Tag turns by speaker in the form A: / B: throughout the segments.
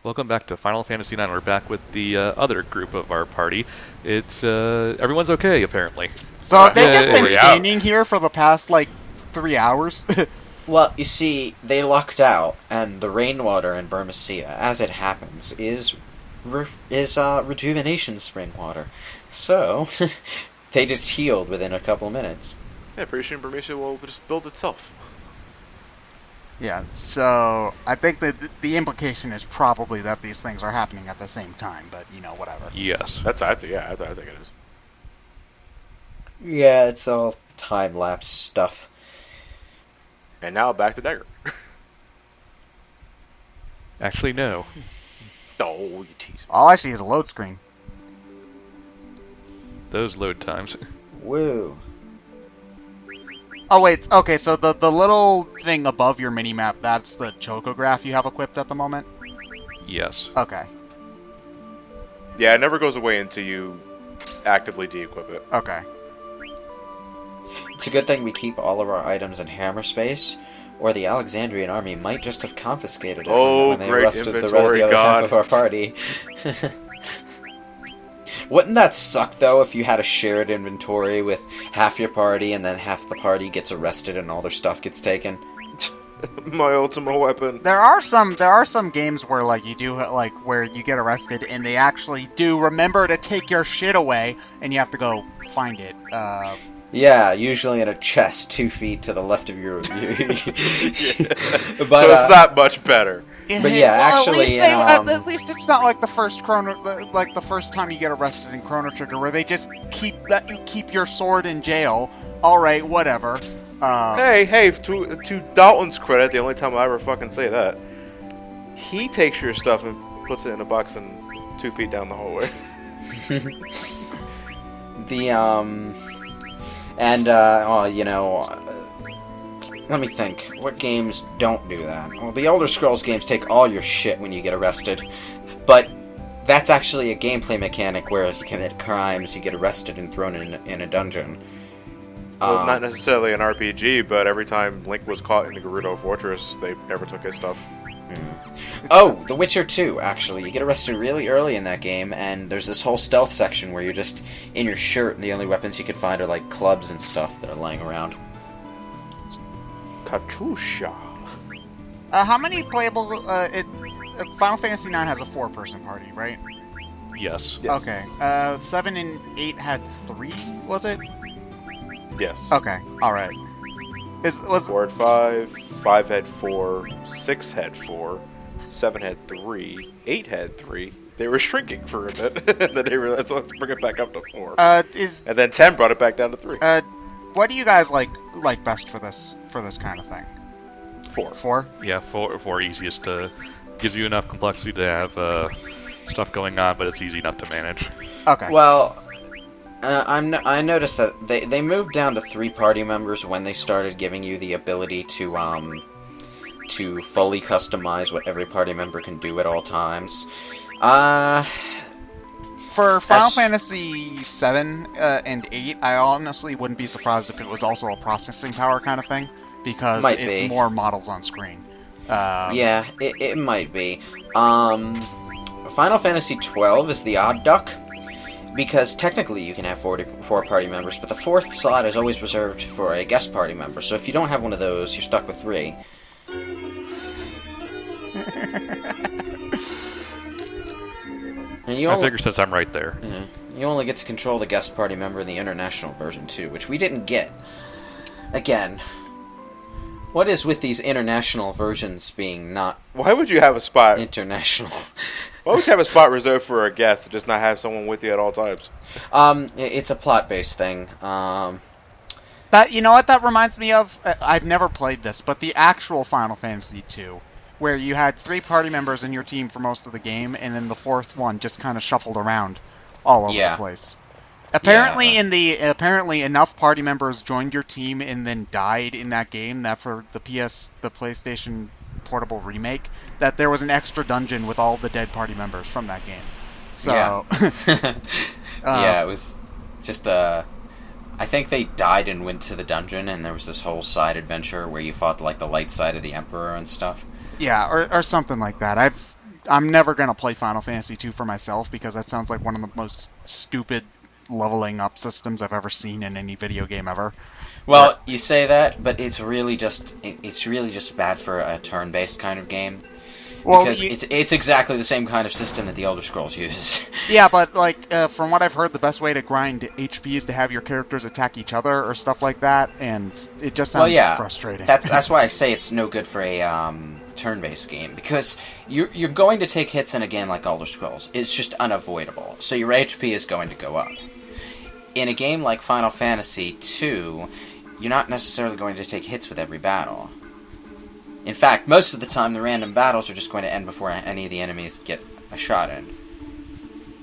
A: Welcome back to Final Fantasy IX. We're back with the other group of our party. It's everyone's okay apparently.
B: So have they just been
A: Yay.
B: standing here for the past, 3 hours?
C: Well, you see, they lucked out, and the rainwater in Burmacia, as it happens, is rejuvenation spring water. So, they just healed within a couple minutes.
D: Yeah, pretty soon Burmacia will just build itself.
B: Yeah, so I think that the implication is probably that these things are happening at the same time, but, whatever.
A: Yes.
D: I think it is.
C: Yeah, it's all time-lapse stuff.
D: And now back to Dagger.
A: Actually, no.
D: Oh, you tease me.
B: All I see is a load screen.
A: Those load times.
C: Woo.
B: Oh, wait, okay, so the little thing above your minimap, that's the chocograph you have equipped at the moment?
A: Yes.
B: Okay,
D: Yeah, it never goes away until you actively de-equip it.
B: okay.
C: It's a good thing we keep all of our items in hammer space, or the Alexandrian army might just have confiscated it when they
D: great
C: arrested the
D: inventory
C: other
D: god.
C: half of our party. Wouldn't that suck, though, if you had a shared inventory with half your party and then half the party gets arrested and all their stuff gets taken?
D: My ultimate weapon.
B: There are some games where you do where you get arrested and they actually do remember to take your shit away and you have to go find it.
C: Yeah, usually in a chest 2 feet to the left of your...
D: So it's not much better.
C: But yeah,
B: well,
C: actually,
B: at least it's not like the first time you get arrested in Chrono Trigger, where they just let you keep your sword in jail. All right, whatever.
D: Hey, to Dalton's credit, the only time I ever fucking say that, he takes your stuff and puts it in a box and 2 feet down the hallway.
C: Let me think. What games don't do that? Well, the Elder Scrolls games take all your shit when you get arrested, but that's actually a gameplay mechanic where if you commit crimes, you get arrested and thrown in a dungeon.
D: Well, not necessarily an RPG, but every time Link was caught in the Gerudo Fortress, they never took his stuff.
C: Oh, The Witcher 2, actually. You get arrested really early in that game, and there's this whole stealth section where you're just in your shirt, and the only weapons you can find are, clubs and stuff that are laying around.
D: Katusha.
B: How many playable? Final Fantasy IX has a 4-person party, right?
A: Yes.
D: Yes.
B: Okay. 7 and 8 had 3, was it?
D: Yes.
B: Okay. All right. Was
D: 4 had 5, 5 had 4, 6 had 4, 7 had 3, 8 had 3. They were shrinking for a bit, and then they realized, let's bring it back up to 4. And then 10 brought it back down to 3.
B: What do you guys like best for this kind of thing?
D: 4.
B: 4?
A: Yeah, four easiest to gives you enough complexity to have stuff going on, but it's easy enough to manage.
B: Okay.
C: Well, I noticed that they moved down to 3 party members when they started giving you the ability to fully customize what every party member can do at all times.
B: For Final Fantasy 7 and 8, I honestly wouldn't be surprised if it was also a processing power kind of thing, because it's more models on screen.
C: Yeah, it might be. Final Fantasy 12 is the odd duck, because technically you can have 4 party members, but the 4th slot is always reserved for a guest party member, so if you don't have one of those, you're stuck with 3. And
A: I figure since I'm right there.
C: You only get to control the guest party member in the international version too, which we didn't get. Again, what is with these international versions being not...
D: Why would you have a spot...
C: international?
D: Why would you have a spot reserved for a guest and just not have someone with you at all times?
C: It's a plot-based thing.
B: You know what that reminds me of? I've never played this, but the actual Final Fantasy 2, where you had 3 party members in your team for most of the game, and then the 4th one just kind of shuffled around all over the place. Apparently enough party members joined your team and then died in that game that for the PlayStation Portable remake, that there was an extra dungeon with all the dead party members from that game. So,
C: yeah, it was just I think they died and went to the dungeon, and there was this whole side adventure where you fought the light side of the Emperor and stuff.
B: Yeah, or something like that. I'm never gonna play Final Fantasy II for myself because that sounds like one of the most stupid leveling up systems I've ever seen in any video game ever.
C: Well, you say that, but it's really just bad for a turn-based kind of game. Well, because it's exactly the same kind of system that the Elder Scrolls uses.
B: Yeah, but like from what I've heard, the best way to grind HP is to have your characters attack each other or stuff like that, and it just sounds frustrating.
C: That's why I say it's no good for a turn-based game, because you're going to take hits in a game like Elder Scrolls. It's just unavoidable, so your HP is going to go up. In a game like Final Fantasy II, you're not necessarily going to take hits with every battle. In fact, most of the time, the random battles are just going to end before any of the enemies get a shot in.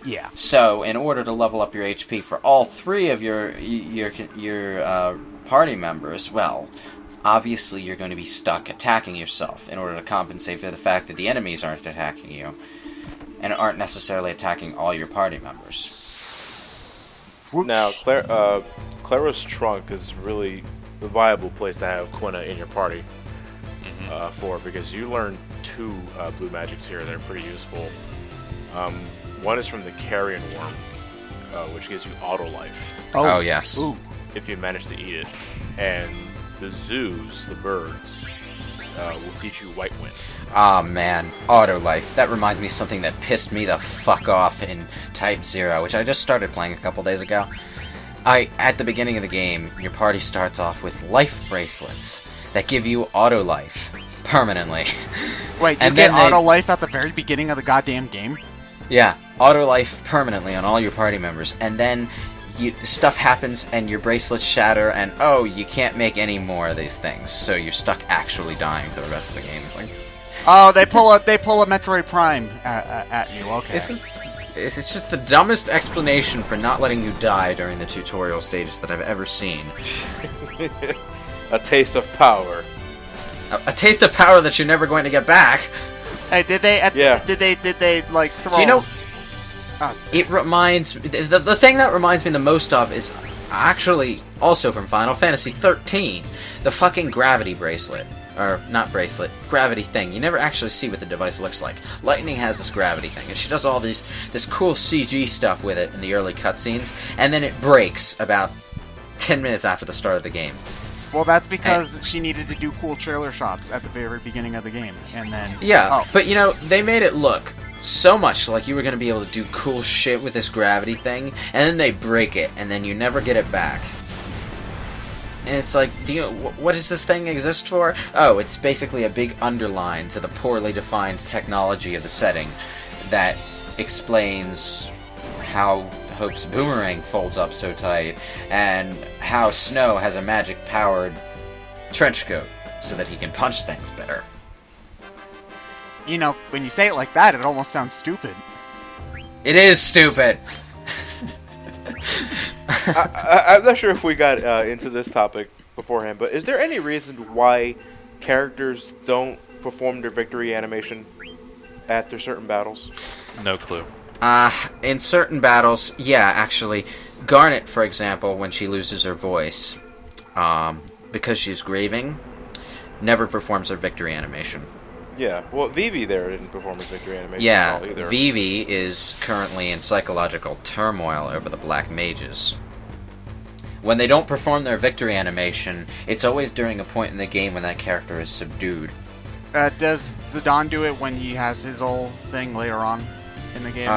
B: Yeah.
C: So, in order to level up your HP for all three of your party members, well, obviously you're going to be stuck attacking yourself in order to compensate for the fact that the enemies aren't attacking you, and aren't necessarily attacking all your party members.
D: Now, Cleyra's trunk is really the viable place to have Quina in your party. Because you learn 2 blue magics here that are pretty useful. One is from the Carrion Worm, which gives you auto life.
C: Oh yes.
B: Ooh.
D: If you manage to eat it. And the zoos, the birds, will teach you White Wind.
C: Ah, man. Auto life. That reminds me of something that pissed me the fuck off in Type 0, which I just started playing a couple days ago. At the beginning of the game, your party starts off with life bracelets that give you auto life permanently.
B: Wait, you get auto life at the very beginning of the goddamn game?
C: Yeah, auto life permanently on all your party members, and then stuff happens and your bracelets shatter, and you can't make any more of these things, so you're stuck actually dying for the rest of the game. It's like,
B: they pull a Metroid Prime at you. Okay.
C: It's just the dumbest explanation for not letting you die during the tutorial stages that I've ever seen.
D: A taste of power.
C: A taste of power that you're never going to get back.
B: Hey, did they like throw?
C: Do you know? It reminds the thing that reminds me the most of is actually also from Final Fantasy 13, the fucking gravity bracelet. Or, not bracelet, gravity thing. You never actually see what the device looks like. Lightning has this gravity thing, and she does all this cool CG stuff with it in the early cutscenes, and then it breaks about 10 minutes after the start of the game.
B: Well, that's because she needed to do cool trailer shots at the very beginning of the game, and then...
C: Yeah, but they made it look so much like you were going to be able to do cool shit with this gravity thing, and then they break it, and then you never get it back. And it's like, what does this thing exist for? Oh, it's basically a big underline to the poorly defined technology of the setting that explains how Hope's boomerang folds up so tight, and how Snow has a magic-powered trench coat so that he can punch things better.
B: When you say it like that, it almost sounds stupid.
C: It is stupid!
D: I'm not sure if we got into this topic beforehand, but is there any reason why characters don't perform their victory animation after certain battles?
A: No clue.
C: In certain battles, yeah, actually. Garnet, for example, when she loses her voice, because she's grieving, never performs her victory animation.
D: Yeah, well, Vivi there didn't perform her victory animation
C: at
D: all either.
C: Vivi is currently in psychological turmoil over the Black Mages. When they don't perform their victory animation, it's always during a point in the game when that character is subdued.
B: Does Zidane do it when he has his whole thing later on in the game?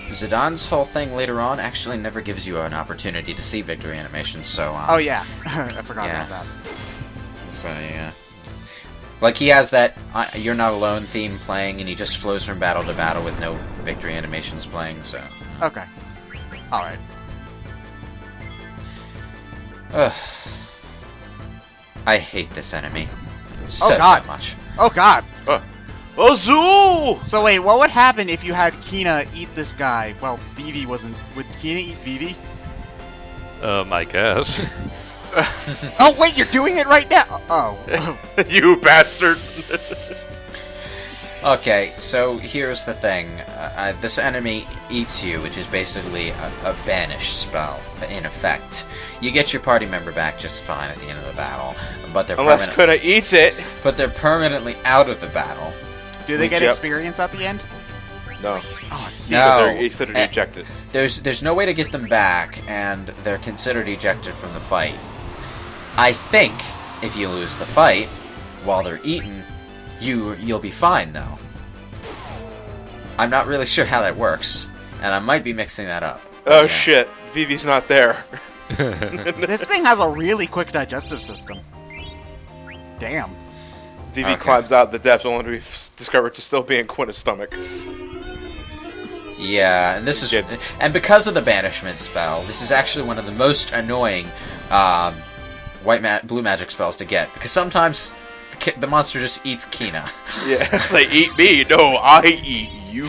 C: Zidane's whole thing later on actually never gives you an opportunity to see victory animation, so...
B: oh, yeah. I forgot about that.
C: So, yeah. Like, he has that You're Not Alone theme playing, and he just flows from battle to battle with no victory animations playing, so...
B: Okay. Alright.
C: Ugh. I hate this enemy. So much.
B: Oh, God!
D: Azul!
B: So wait, what would happen if you had Kina eat this guy? Well, Vivi wasn't... Would Kina eat Vivi?
A: I guess.
B: Oh, wait, you're doing it right now! Oh.
D: You bastard!
C: Okay, so here's the thing. This enemy eats you, which is basically a banish spell, in effect. You get your party member back just fine at the end of the battle, but they're
D: unless Kuda eats it!
C: But they're permanently out of the battle
B: Do they get experience at the end?
D: No.
B: Oh,
C: no.
D: They're considered ejected.
C: There's no way to get them back, and they're considered ejected from the fight. I think if you lose the fight while they're eaten, you'll be fine, though. I'm not really sure how that works, and I might be mixing that up.
D: Oh shit, Vivi's not there.
B: This thing has a really quick digestive system. Damn.
D: Vivi climbs out the depths only to be discovered to still be in Quinna's stomach.
C: Yeah, and this is, and because of the banishment spell, this is actually one of the most annoying blue magic spells to get, because sometimes the monster just eats Kina.
D: Yeah, it's like, eat me. No, I eat you.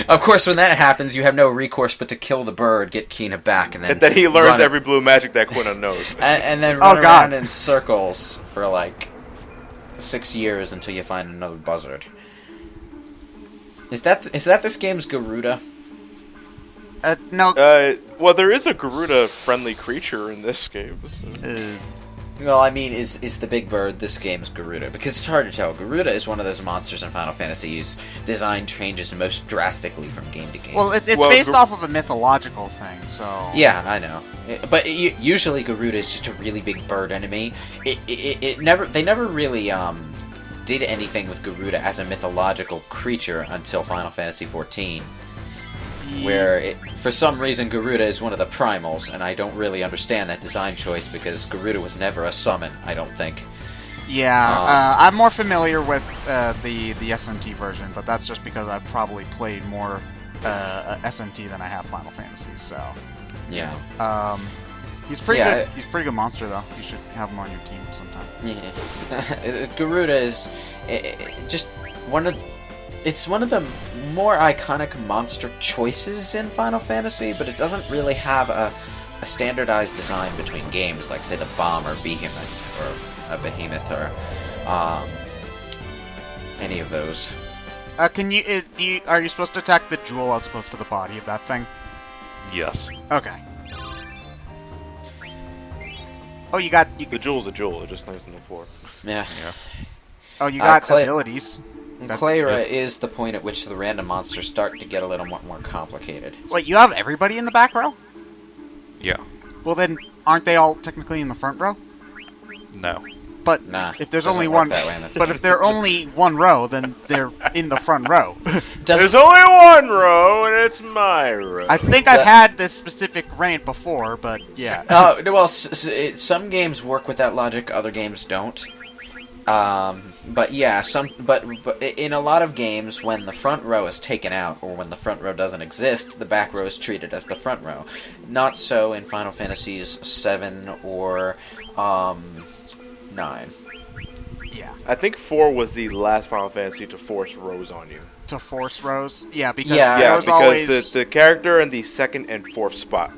C: Of course, when that happens, you have no recourse but to kill the bird, get Kina back, and then
D: he learns every blue magic that Quinna knows.
C: and then run around in circles for like 6 years until you find another buzzard. Is that this game's Garuda?
B: No.
D: Well, there is a Garuda-friendly creature in this game.
C: Well, I mean, is the big bird this game's Garuda? Because it's hard to tell. Garuda is one of those monsters in Final Fantasy whose design changes most drastically from game to game.
B: Well, it's based off of a mythological thing, so...
C: Yeah, I know. But usually Garuda is just a really big bird enemy. They never really did anything with Garuda as a mythological creature until Final Fantasy XIV. Where, for some reason, Garuda is one of the primals, and I don't really understand that design choice, because Garuda was never a summon, I don't think.
B: Yeah, I'm more familiar with the SMT version, but that's just because I've probably played more SMT than I have Final Fantasy, so...
C: Yeah.
B: He's pretty good. He's a pretty good monster, though. You should have him on your team sometime.
C: Yeah. Garuda is just one of... It's one of the more iconic monster choices in Final Fantasy, but it doesn't really have a standardized design between games, like, say, the Bomb or Behemoth, or a Behemoth, or any of those.
B: Are you supposed to attack the jewel as opposed to the body of that thing?
A: Yes.
B: Okay. Oh,
D: The jewel's a jewel, it just lands on the floor.
C: Yeah.
B: Oh, you got abilities.
C: Cleyra is the point at which the random monsters start to get a little more complicated.
B: Wait, you have everybody in the back row?
A: Yeah.
B: Well, then, aren't they all technically in the front row?
A: No.
B: But if there's only one, but if they're only one row, then they're in the front row.
D: There's only one row, and it's my row.
B: I think I've had this specific rant before, but yeah.
C: Well, some games work with that logic, other games don't. But yeah, but in a lot of games, when the front row is taken out, or when the front row doesn't exist, the back row is treated as the front row. Not so in Final Fantasies 7 or 9.
B: Yeah.
D: I think 4 was the last Final Fantasy to force rows on you.
B: To force rows? Yeah, because
D: the character in the second and fourth spot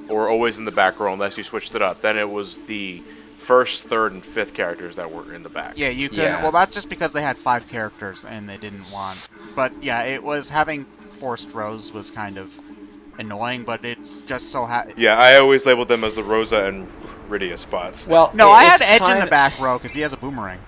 D: were always in the back row unless you switched it up. Then it was the first, third, and fifth characters that were in the back.
B: Yeah, you could. Yeah. Well, that's just because they had 5 characters and they didn't want. But yeah, it was having forced rows was kind of annoying, but it's just so.
D: Yeah, I always labeled them as the Rosa and Rydia spots.
C: Well,
B: no, I had Edge in the back row because he has a boomerang.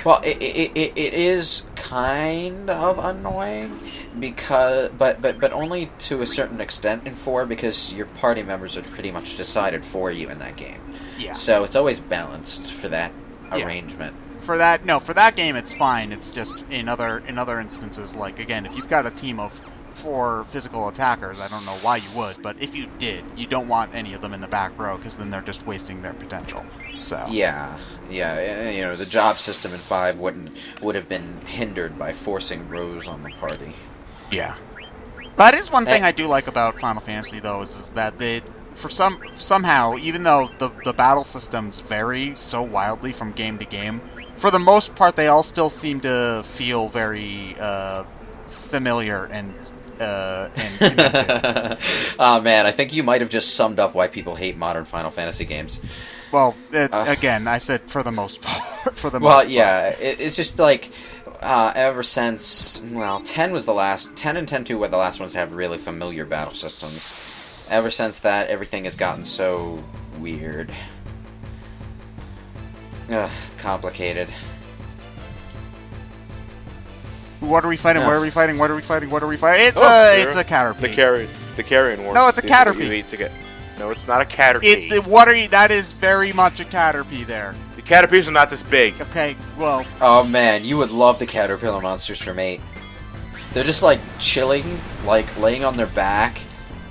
C: Well, it is kind of annoying because, but only to a certain extent in 4 because your party members are pretty much decided for you in that game.
B: Yeah.
C: So it's always balanced for that arrangement.
B: For that game it's fine. It's just in other instances, like again, if you've got a team of 4 physical attackers, I don't know why you would, but if you did, you don't want any of them in the back row because then they're just wasting their potential. So
C: yeah, you know, the job system in 5 would have been hindered by forcing rows on the party.
B: Yeah, that is one thing I do like about Final Fantasy though, is that they. Somehow, even though the battle systems vary so wildly from game to game, for the most part, they all still seem to feel very familiar and connected.
C: Oh man, I think you might have just summed up why people hate modern Final Fantasy games.
B: Well, again, I said for the most part.
C: It's just like ever since 10 was the last. 10 and 10.2 were the last ones to have really familiar battle systems. Ever since that, everything has gotten so weird. Complicated.
B: What are we fighting?
C: Yeah.
B: What are we fighting? What are we fighting? What are we fighting? It's a Caterpie.
D: The carrion worm.
B: No, it's a Caterpie.
D: You eat to get. No, it's not a Caterpie.
B: What are you? That is very much a Caterpie there.
D: The Caterpies are not this big.
B: Okay, well.
C: Oh man, you would love the caterpillar monsters from 8. They're just like chilling, like laying on their back,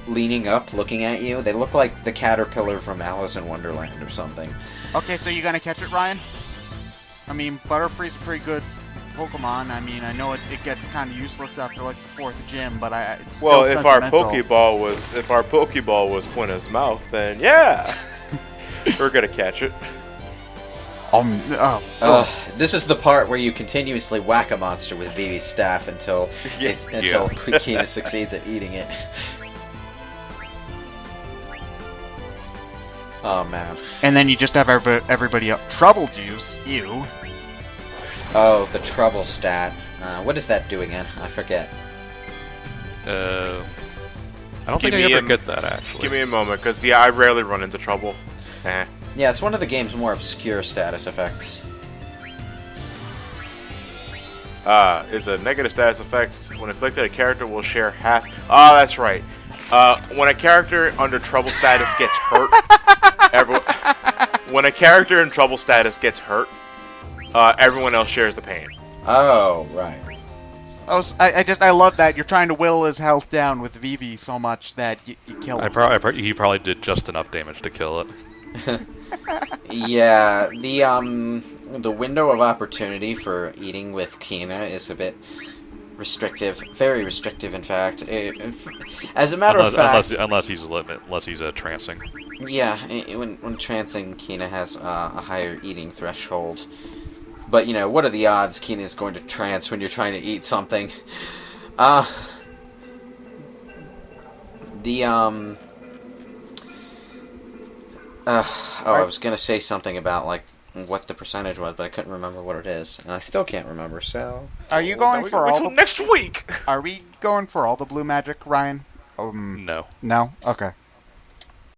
C: leaning up, looking at you. They look like the caterpillar from Alice in Wonderland or something.
B: Okay, so you gonna catch it, Ryan? I mean, Butterfree's a pretty good Pokemon. I mean, I know it gets kind of useless after like the 4th gym, but it's still
D: Well, if our
B: sentimental.
D: Pokeball was Quina's mouth, then yeah, we're gonna catch it.
C: This is the part where you continuously whack a monster with Vivi's staff until Kina succeeds at eating it. Oh man.
B: And then you just have everybody up. Trouble juice. Ew.
C: Oh, the trouble stat. What does that do again? I forget.
A: I don't think I ever get that, actually.
D: Give me a moment, because, yeah, I rarely run into trouble.
C: Yeah, it's one of the game's more obscure status effects.
D: Is a negative status effect. When inflicted, a character will share half... Oh, that's right. When a character under trouble status gets hurt... When a character in trouble status gets hurt, everyone else shares the pain.
C: Oh, right.
B: Oh, I love that. You're trying to whittle his health down with Vivi so much that you kill him.
A: He probably did just enough damage to kill it.
C: Yeah, the window of opportunity for eating with Kina is a bit restrictive, very restrictive, in fact. As a matter of fact,
A: unless he's trancing.
C: Yeah, when trancing, Kina has a higher eating threshold. But you know, what are the odds Kina is going to trance when you're trying to eat something? I was gonna say something about like what the percentage was, but I couldn't remember what it is, and I still can't remember. So,
B: are you going for all the...
D: next week?
B: Are we going for all the blue magic, Ryan?
A: No.
B: No. Okay.